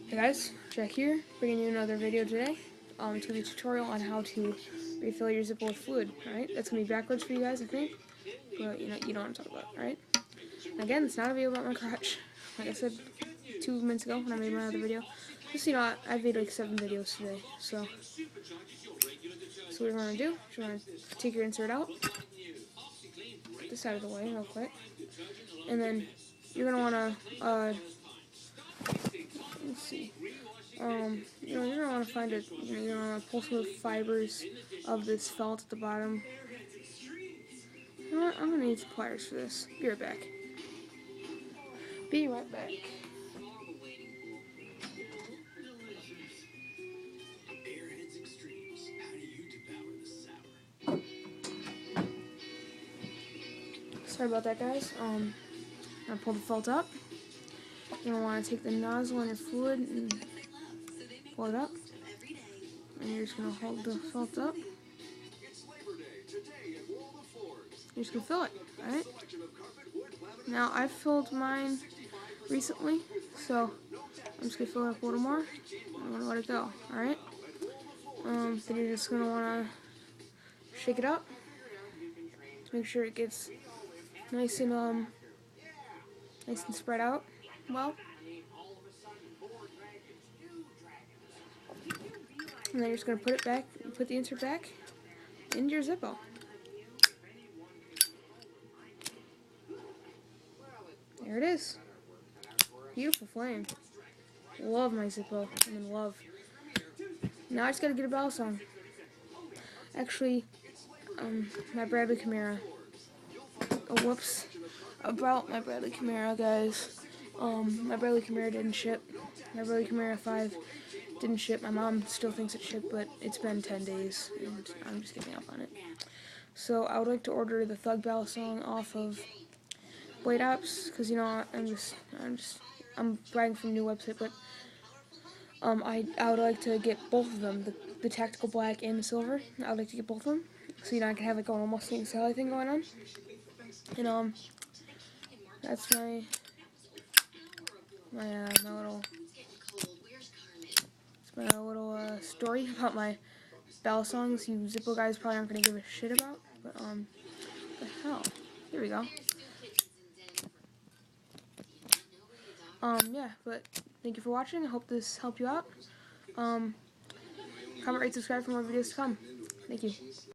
Hey guys, Jack here, bringing you another video today. It's going to be a tutorial on how to refill your Zippo with fluid, alright? That's going to be backwards for you guys, I think, but you know what I'm talking about, alright? Again, it's not a video about my crotch. Like I said 2 minutes ago when I made my other video. Just, I've made like 7 videos today, so what you want to do is you want to take your insert out, put this out of the way real quick, and then you're going to want to, let's see. You're gonna want to find it. You're gonna want to pull some of the fibers of this felt at the bottom. You know what? I'm gonna need some pliers for this. Be right back. Be right back. Sorry about that, guys. I'm gonna pull the felt up. You're gonna want to take the nozzle on your fluid and pull it up. And you're just gonna hold the felt up. You're just gonna fill it, alright? Now, I filled mine recently, so I'm just gonna fill it up a little more. I'm gonna let it go, alright? Then you're just gonna wanna shake it up to make sure it gets nice and spread out well. And then you're just gonna put the insert back into your Zippo. There it is. Beautiful flame. Love my Zippo. I'm in love. Now I just gotta get a bell song. Actually, my Bradley Camara. Oh, whoops. About my Bradley Camara, guys. My Bradley Camara didn't ship. My Bradley Camara 5 didn't ship. My mom still thinks it shipped, but it's been 10 days, and I'm just giving up on it. So I would like to order the Thug Bell song off of Blade Apps, because I'm bragging from a new website, but I would like to get both of them, the tactical black and the silver. I would like to get both of them, so I can have like a almost King Sally thing going on. And that's my little story about my bell songs. You Zippo guys probably aren't gonna give a shit about, but the hell, here we go. Yeah, but thank you for watching. I hope this helped you out. Comment, rate, subscribe for more videos to come. Thank you.